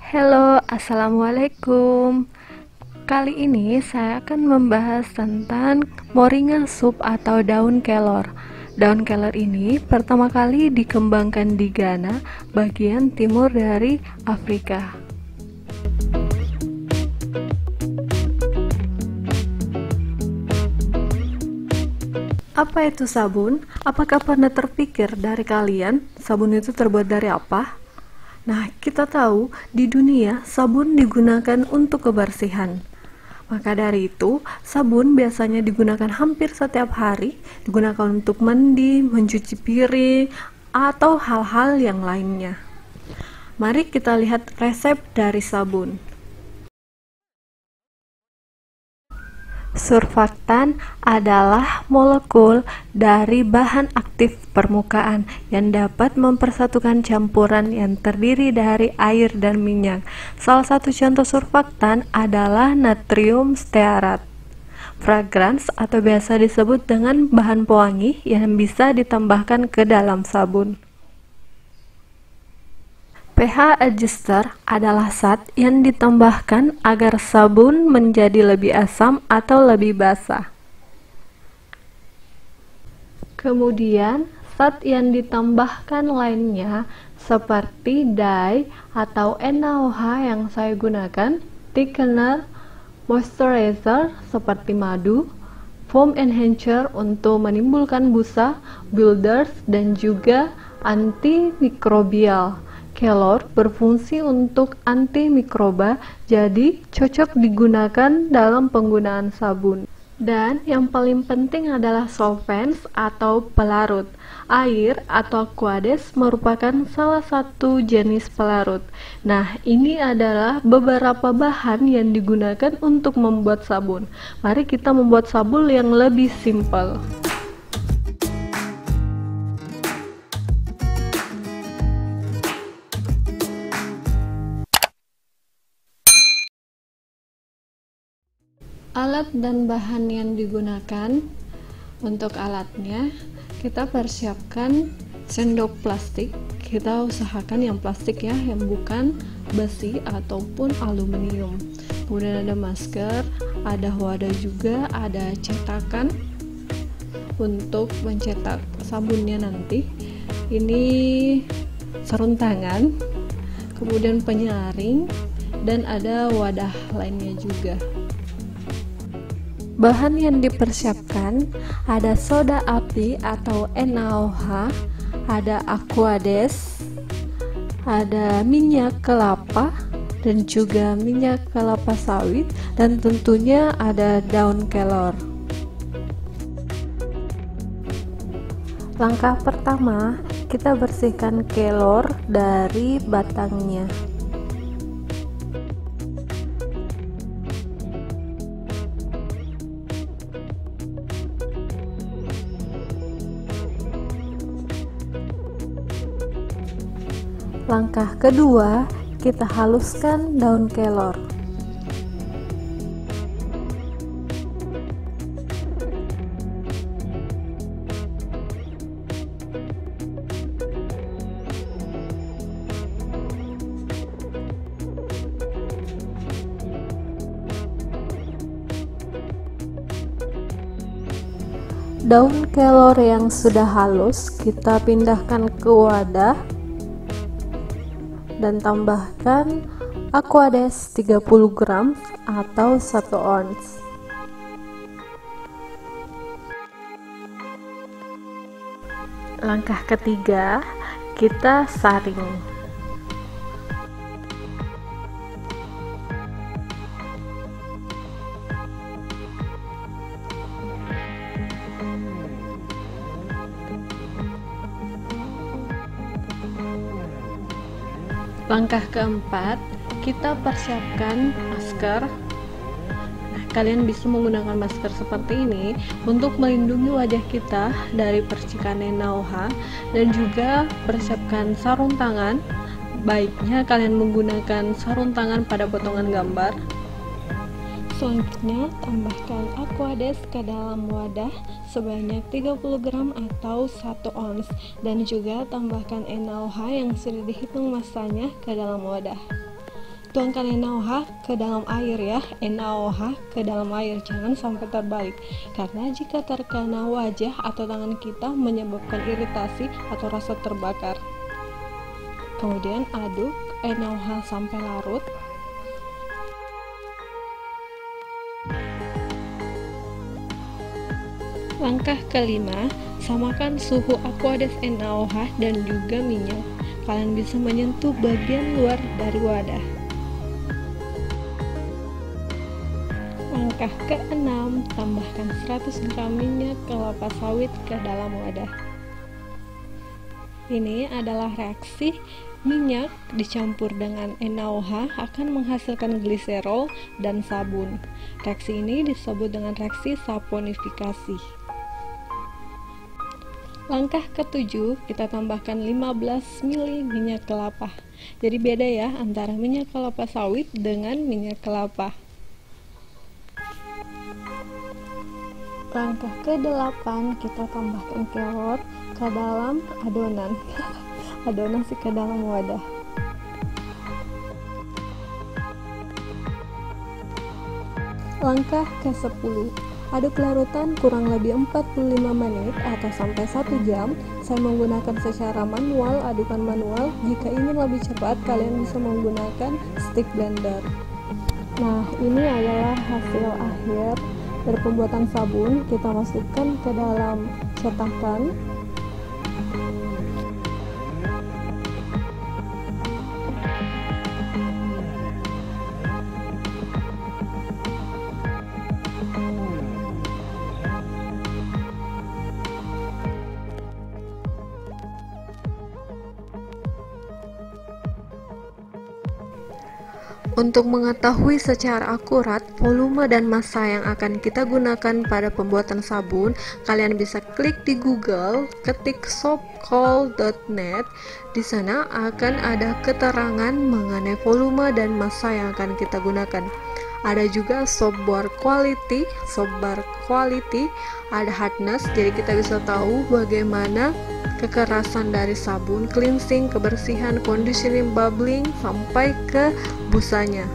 Halo, assalamualaikum. Kali ini saya akan membahas tentang moringa soup atau daun kelor. Daun kelor ini pertama kali dikembangkan di Ghana, bagian timur dari Afrika. Apa itu sabun? Apakah pernah terpikir dari kalian sabun itu terbuat dari apa? Nah, kita tahu di dunia sabun digunakan untuk kebersihan. Maka dari itu, sabun biasanya digunakan hampir setiap hari, digunakan untuk mandi, mencuci piring, atau hal-hal yang lainnya. Mari kita lihat resep dari sabun. Surfaktan adalah molekul dari bahan aktif permukaan yang dapat mempersatukan campuran yang terdiri dari air dan minyak. Salah satu contoh surfaktan adalah natrium stearat. Fragrance atau biasa disebut dengan bahan pewangi yang bisa ditambahkan ke dalam sabun. pH adjuster adalah zat yang ditambahkan agar sabun menjadi lebih asam atau lebih basah. Kemudian, zat yang ditambahkan lainnya seperti dye atau NaOH yang saya gunakan, thickener, moisturizer seperti madu, foam enhancer untuk menimbulkan busa, builders, dan juga antimikrobial. Kelor berfungsi untuk antimikroba, jadi cocok digunakan dalam penggunaan sabun. Dan yang paling penting adalah solvents atau pelarut. Air atau aquades merupakan salah satu jenis pelarut. Nah, ini adalah beberapa bahan yang digunakan untuk membuat sabun. Mari kita membuat sabun yang lebih simpel. Alat dan bahan yang digunakan. Untuk alatnya, kita persiapkan sendok plastik. Kita usahakan yang plastik ya, yang bukan besi ataupun aluminium. Kemudian ada masker, ada wadah juga, ada cetakan untuk mencetak sabunnya nanti. Ini sarung tangan, kemudian penyaring, dan ada wadah lainnya juga. Bahan yang dipersiapkan ada soda api atau NaOH, ada aquades, ada minyak kelapa dan juga minyak kelapa sawit, dan tentunya ada daun kelor. Langkah pertama, kita bersihkan kelor dari batangnya. Langkah kedua, kita haluskan daun kelor. Daun kelor yang sudah halus kita pindahkan ke wadah dan tambahkan aquades 30 gram atau 1 ounce. Langkah ketiga, kita saring. Langkah keempat, kita persiapkan masker. Nah, kalian bisa menggunakan masker seperti ini untuk melindungi wajah kita dari percikan NaOH, dan juga persiapkan sarung tangan. Baiknya kalian menggunakan sarung tangan pada potongan gambar. Selanjutnya, tambahkan aquades ke dalam wadah sebanyak 30 gram atau 1 ounce, dan juga tambahkan NaOH yang sudah dihitung masanya ke dalam wadah. tuangkan NaOH ke dalam air ya, NaOH ke dalam air, jangan sampai terbalik, karena jika terkena wajah atau tangan kita menyebabkan iritasi atau rasa terbakar. Kemudian aduk NaOH sampai larut. Langkah kelima, samakan suhu aqueous NaOH dan juga minyak. Kalian bisa menyentuh bagian luar dari wadah. Langkah keenam, tambahkan 100 gram minyak kelapa sawit ke dalam wadah. Ini adalah reaksi minyak dicampur dengan NaOH akan menghasilkan gliserol dan sabun. Reaksi ini disebut dengan reaksi saponifikasi. Langkah ketujuh, kita tambahkan 15 ml minyak kelapa. Jadi beda ya antara minyak kelapa sawit dengan minyak kelapa. Langkah ke-8, kita tambahkan carrot ke dalam adonan. Adonan ke dalam wadah. Langkah ke-10, aduk larutan kurang lebih 45 menit atau sampai 1 jam. Saya menggunakan secara manual, adukan manual. Jika ingin lebih cepat, kalian bisa menggunakan stick blender. Nah, ini adalah hasil akhir dari pembuatan sabun. Kita masukkan ke dalam cetakan. Untuk mengetahui secara akurat volume dan massa yang akan kita gunakan pada pembuatan sabun, kalian bisa klik di Google, ketik soapcol.net. Di sana akan ada keterangan mengenai volume dan massa yang akan kita gunakan. Ada juga soap bar quality, ada hardness, jadi kita bisa tahu bagaimana kekerasan dari sabun, cleansing, kebersihan, conditioning, bubbling, sampai ke busanya.